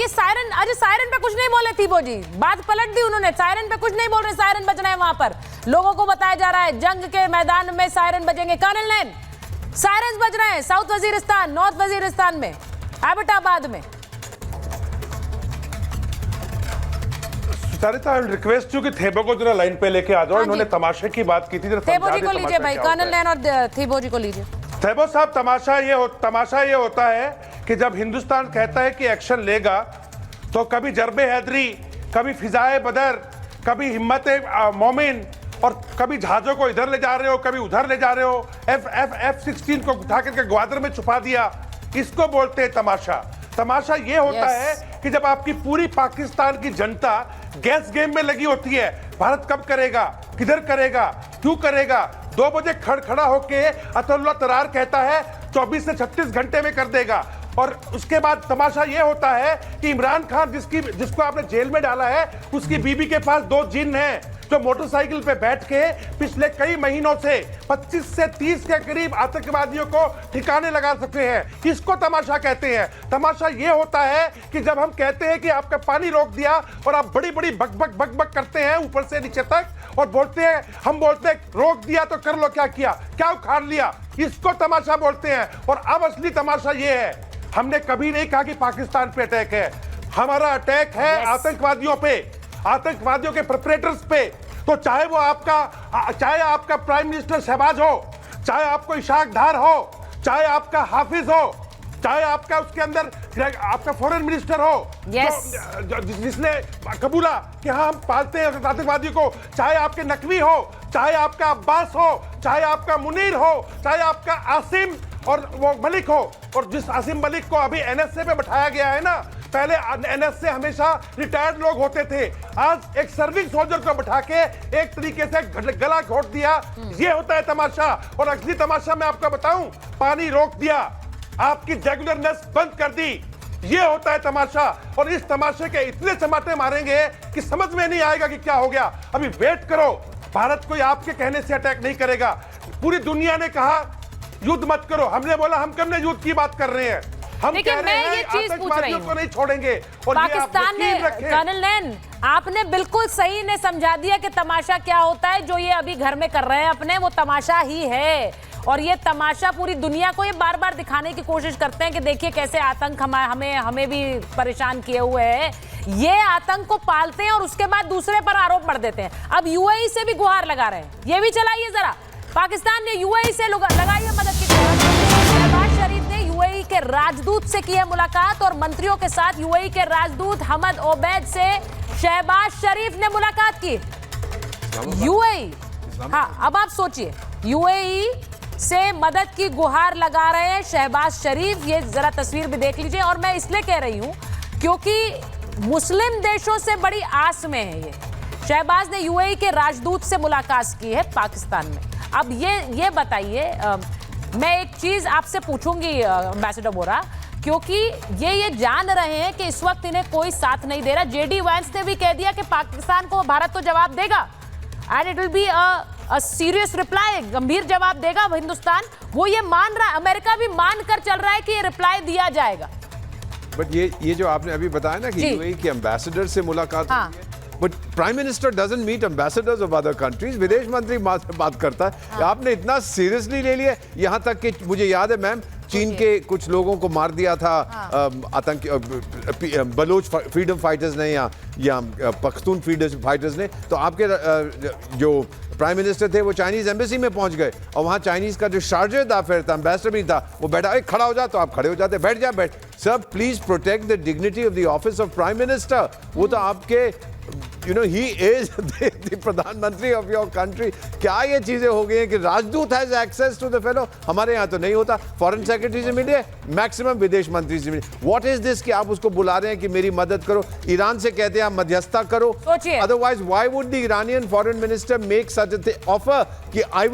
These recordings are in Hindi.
ये सायरन, अरे सायरन पे कुछ नहीं बोले थी वो जी, बात पलट दी उन्होंने, सायरन पे कुछ नहीं बोल रहे, सायरन बज रहे हैं वहां पर, लोगों को बताया जा रहा है जंग के मैदान में सायरन बजेंगे। कर्नल नैन, सायरन बज रहे हैं साउथ वजीरिस्तान, नॉर्थ वजीरिस्तान में, एबटाबाद में। सरिता, आई रिक्वेस्ट यू कि थेबो को जरा लाइन पे लेके आ जाओ, इन्होंने तमाशे की बात की थी, थेबो जी को लीजिए भाई, कर्नल नैन और थेबो जी को लीजिए। थेबो साहब, तमाशा ये होता है कि जब हिंदुस्तान कहता है कि एक्शन लेगा तो कभी जरबे हैदरी, कभी फिजाए बदर, कभी हिम्मत मोमिन, और कभी जहाजों को इधर ले जा रहे हो, कभी उधर ले जा रहे हो, F-16 को उठा करके ग्वादर में छुपा दिया, इसको बोलते हैं तमाशा। तमाशा ये होता है कि जब आपकी पूरी पाकिस्तान की जनता गैस गेम में लगी होती है, भारत कब करेगा, किधर करेगा, क्यों करेगा, 2 बजे खड़ा होके अतुल्लाह तरार कहता है 24 से 36 घंटे में कर देगा। और उसके बाद तमाशा ये होता है कि इमरान खान जिसको आपने जेल में डाला है, उसकी बीबी के पास 2 जिन्न हैं जो मोटरसाइकिल पे बैठ के पिछले कई महीनों से 25 से 30 के करीब आतंकवादियों को ठिकाने लगा सकते हैं। इसको तमाशा कहते हैं। तमाशा ये होता है कि जब हम कहते हैं कि आपका पानी रोक दिया और आप बड़ी बड़ी बक करते हैं ऊपर से नीचे तक, और बोलते हैं, हम बोलते हैं रोक दिया तो कर लो, क्या किया, क्या उखाड़ लिया, इसको तमाशा बोलते हैं। और अब असली तमाशा ये है, हमने कभी नहीं कहा कि पाकिस्तान पे अटैक है, हमारा अटैक है आतंकवादियों पे, आतंकवादियों के परपेट्रेटर्स पे। तो चाहे आपका प्राइम मिनिस्टर शहबाज हो, चाहे आपको इशाक डार हो, चाहे आपका हाफिज हो, चाहे आपका उसके अंदर आपका फॉरेन मिनिस्टर हो, जिसने कबूला कि हाँ हम पालते हैं आतंकवादियों को, चाहे आपके नकवी हो, चाहे आपका अब्बास हो, चाहे आपका मुनीर हो, चाहे आपका आसिम और वो मलिक हो, और जिस आसिम मलिक को अभी NSA पे बैठाया गया है ना, पहले NSA हमेशा रिटायर्ड लोग होते थे, आज एक सर्विंग सोल्जर को बैठा के एक तरीके से गला घोट दिया। ये होता है तमाशा। और असली तमाशा मैं आपको बताऊं, पानी रोक दिया, आपकी रेगुलरनेस बंद कर दी, ये होता है तमाशा। और इस तमाशे के इतने चमाटे मारेंगे कि समझ में नहीं आएगा कि क्या हो गया। अभी वेट करो, भारत कोई आपके कहने से अटैक नहीं करेगा। पूरी दुनिया ने कहा युद्ध मत करो, हमने बोला हम कब ने युद्ध की बात कर रहे हैं, हम कह रहे हैं आतंकवादियों को नहीं छोड़ेंगे। और पाकिस्तान ने, कर्नल नैन, आपने बिल्कुल सही ने समझा दिया कि तमाशा क्या होता है। जो ये अभी घर में कर रहे हैं अपने, वो तमाशा ही है। और ये तमाशा पूरी दुनिया को ये बार बार दिखाने की कोशिश करते हैं कि देखिए कैसे आतंक हमें भी परेशान किए हुए है। ये आतंक को पालते हैं और उसके बाद दूसरे पर आरोप मढ़ देते हैं। अब UAE से भी गुहार लगा रहे हैं, ये भी चलाइए जरा। पाकिस्तान ने UAE से लगाई है मदद की। शहबाज शरीफ ने UAE के राजदूत से की है मुलाकात, और मंत्रियों के साथ UAE के राजदूत हमद ओबैद से शहबाज शरीफ ने मुलाकात की। UAE, हाँ अब आप सोचिए, UAE से मदद की गुहार लगा रहे हैं शहबाज शरीफ। ये जरा तस्वीर भी देख लीजिए। और मैं इसलिए कह रही हूं क्योंकि मुस्लिम देशों से बड़ी आस में है ये। शहबाज ने UAE के राजदूत से मुलाकात की है पाकिस्तान में। अब ये बताइए, मैं एक चीज आपसे पूछूंगी एम्बेसडर बोरा, क्योंकि ये जान रहे हैं कि इस वक्त इन्हें कोई साथ नहीं दे रहा। JD वैंस ने भी कह दिया कि पाकिस्तान को भारत तो जवाब देगा, and it will be a serious reply, गंभीर जवाब देगा हिंदुस्तान। वो ये मान रहा है, अमेरिका भी मान कर चल रहा है कि ये रिप्लाई दिया जाएगा। बट ये जो आपने अभी बताया ना कि UAE के एम्बेसडर से मुलाकात हुई है, but prime minister doesn't meet ambassadors of other countries. विदेश मंत्री बात करता है। आपने इतना सीरियसली ले लिया, यहाँ तक कि मुझे याद है मैम, चीन के कुछ लोगों को मार दिया था आतंकी बलोच फ्रीडम फाइटर्स ने या पख्तून फ्रीडम फाइटर्स ने। तो आपके जो प्राइम मिनिस्टर थे वो चाइनीज एम्बेसी में पहुंच गए, और वहां चाइनीज का जो शारजा फिर था, एम्बेसडर भी था, वो बैठा, खड़ा हो जा, तो आप खड़े हो जाते, बैठ। Sir please protect the dignity of the office of prime minister. वो तो आपके he is the प्रधानमंत्री ऑफ योर कंट्री। क्या ये चीजें हो गई हैं कि राजदूत has access to the fellow? हमारे यहाँ तो नहीं होता। फॉरेन सेक्रेटरी से मिलिए, मैक्सिमम विदेश मंत्री से मिलिए। व्हाट इज दिस कि आप उसको बुला रहे हैं कि मेरी मदद करो? ईरान से कहते हैं आप मध्यस्थता करो। Otherwise why would the Iranian foreign minister make such a offer कि I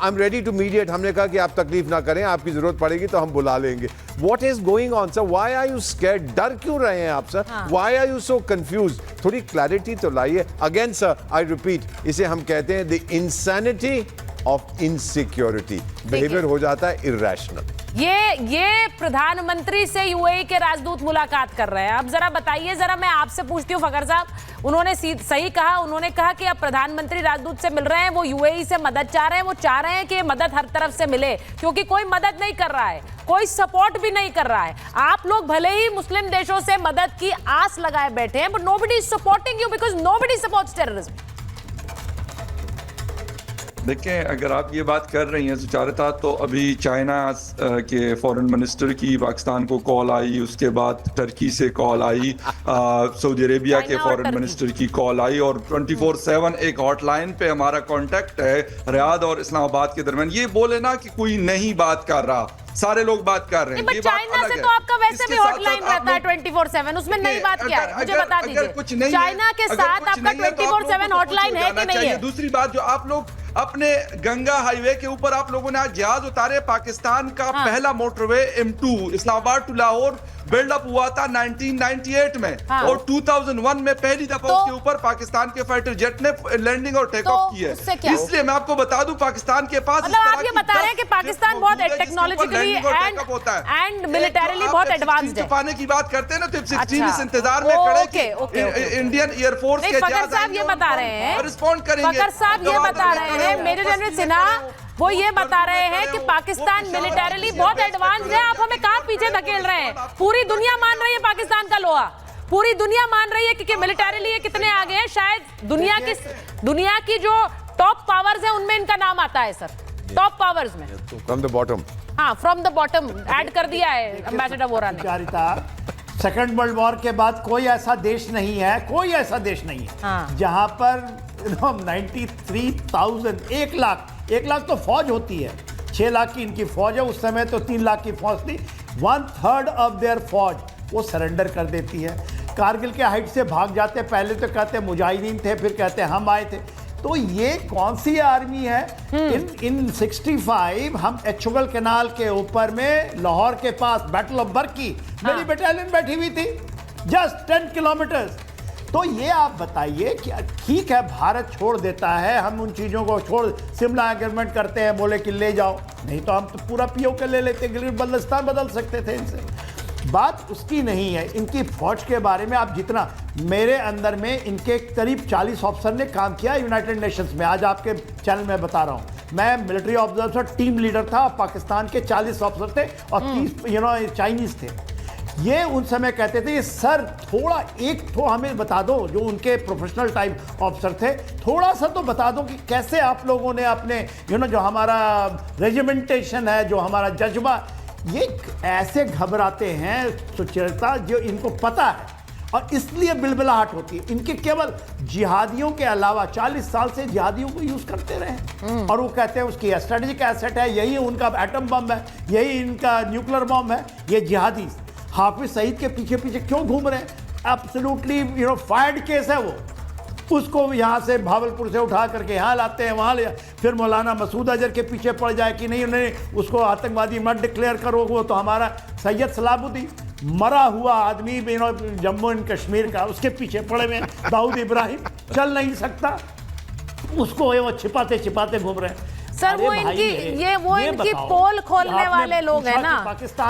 am ready to mediate? हमने कहा कि आप तकलीफ ना करें, आपकी जरूरत पड़ेगी तो हम बुला लेंगे। What is going on, sir? Why are you scared? डर क्यों रहे हैं आप, sir? Why are you so confused? थोड़ी क्लैरिटी तो लाइए। Again, sir, I repeat, इसे हम कहते हैं the insanity of insecurity. Behavior हो जाता है irrational. ये प्रधानमंत्री से यूएई के राजदूत मुलाकात कर रहे हैं। अब जरा बताइए, जरा मैं आपसे पूछती हूँ फखर साहब, उन्होंने सही कहा, उन्होंने कहा कि अब प्रधानमंत्री राजदूत से मिल रहे हैं, वो यूएई से मदद चाह रहे हैं, वो चाह रहे हैं कि मदद हर तरफ से मिले, क्योंकि कोई मदद नहीं कर रहा है, कोई सपोर्ट भी नहीं कर रहा है। आप लोग भले ही मुस्लिम देशों से मदद की आस लगाए बैठे हैं, but nobody is supporting you because nobody supports terrorism. देखें, अगर आप ये बात कर रही हैं सुचारिता, तो अभी चाइना के फॉरेन मिनिस्टर की पाकिस्तान को कॉल आई, उसके बाद टर्की से कॉल आई, सऊदी अरेबिया के फॉरेन मिनिस्टर की कॉल आई, और 24/7 एक हॉटलाइन पे हमारा कांटेक्ट है रियाद और इस्लामाबाद के दरमियान। ये बोले ना कि कोई नहीं बात कर रहा, सारे लोग बात कर रहे हैं। चाइना से तो आपका वैसे भी हॉटलाइन रहता है 24/7, उसमें नई बात क्या है, मुझे बता दीजिए। चाइना के साथ आपका 24/7 हॉटलाइन है कि नहीं है? दूसरी बात, जो आप लोग अपने गंगा हाईवे के ऊपर आप लोगों ने आज जहाज उतारे, पाकिस्तान का पहला motorway M2 Islamabad to Lahore build up हुआ था 1998 में, और 2001 में पहली दफा उसके ऊपर पाकिस्तान के फाइटर जेट ने लैंडिंग और टेक ऑफ की है। इसलिए मैं आपको बता दूं, पाकिस्तान के पास आप ये बता रहे हैं कि पाकिस्तान बहुत टेक्नोलॉजिकली एंड मिलिटरीली बहुत एडवांस्ड है। छुपाने की बात करते हैं ना, तो F-16 इंतजार में खड़े इंडियन एयरफोर्स के जहाज साहब ये बता रहे हैं, रिस्पॉन्ड करेंगे। फखर साहब ये बता रहे हैं, मेजर जनरल सिन्हा वो ये बता रहे हैं कि पाकिस्तान मिलिटरीली बहुत एडवांस्ड है। आप हमें कहां पीछे धकेल रहे हैं? पूरी दुनिया मान रही है पाकिस्तान का लोहा, पूरी दुनिया मान रही है कि मिलिटरीली ये कितने आगे हैं। शायद दुनिया की जो टॉप पावर्स है उनमें इनका नाम आता है सर, टॉप पावर्स में। फ्रॉम द बॉटम, हाँ, फ्रॉम द बॉटम ऐड कर दिया है एम्बेसडर वोरा ने। सेकेंड वर्ल्ड वॉर के बाद कोई ऐसा देश नहीं है, कोई ऐसा देश नहीं है जहां पर 93,000 1 लाख तो फौज होती है, 6 लाख की इनकी फौज है, उस समय तो 3 लाख की फौज थी। 1/3 ऑफ देयर फौज वो सरेंडर कर देती है, कारगिल के हाइट से भाग जाते। पहले तो कहते मुजाहिदीन थे, फिर कहते हम आए थे। तो ये कौन सी आर्मी है? इन 65 हम एचुगल कैनाल के ऊपर में लाहौर के पास बैटल ऑफ बर्की मेरी बटालियन बैठी हुई थी, जस्ट 10 किलोमीटर्स। तो ये आप बताइए कि ठीक है भारत छोड़ देता है, हम उन चीज़ों को छोड़ शिमला एग्रीमेंट करते हैं, बोले कि ले जाओ, नहीं तो हम तो पूरा POK ले लेते, गिलगित बल्तिस्तान बदल सकते थे इनसे। बात उसकी नहीं है। इनकी फौज के बारे में आप जितना, मेरे अंदर में इनके करीब 40 ऑफिसर ने काम किया यूनाइटेड नेशंस में, आज आपके चैनल में बता रहा हूँ। मैं मिलिट्री ऑब्जर्वर टीम लीडर था, पाकिस्तान के 40 ऑफिसर थे और 30 चाइनीज थे। ये उन समय कहते थे सर थोड़ा एक तो हमें बता दो, जो उनके प्रोफेशनल टाइप ऑफिसर थे, थोड़ा सा तो बता दो कि कैसे आप लोगों ने अपने जो हमारा रेजिमेंटेशन है, जो हमारा जज्बा, ये ऐसे घबराते हैं सुचेता, जो इनको पता है और इसलिए बिलबिलाहट होती है। इनके केवल जिहादियों के अलावा 40 साल से जिहादियों को यूज करते रहे और वो कहते हैं उसकी स्ट्रेटेजिक एसेट है, यही उनका एटम बम है, यही इनका न्यूक्लियर बम है। ये जिहादी हाफिज सईद के पीछे पीछे क्यों घूम रहे हैं? एब्सोल्युटली फायर्ड केस है वो, उसको यहाँ से भावलपुर से उठा करके यहाँ लाते हैं, वहाँ ले, फिर मौलाना मसूद अजहर के पीछे पड़ जाए कि नहीं उन्हें उसको आतंकवादी मत डिक्लेयर करो। वो तो हमारा सैयद सलाबुद्दीन मरा हुआ आदमी जम्मू एंड कश्मीर का, उसके पीछे पड़े हुए दाऊद इब्राहिम चल नहीं सकता, उसको वो छिपाते छिपाते घूम रहे हैं। सर वो इनकी पोल खोलने वाले लोग हैं ना,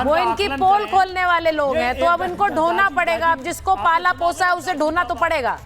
वो इनकी पोल खोलने वाले लोग हैं, तो अब इनको ढोना पड़ेगा। अब जिसको पाला पोसा है उसे ढोना तो पड़ेगा।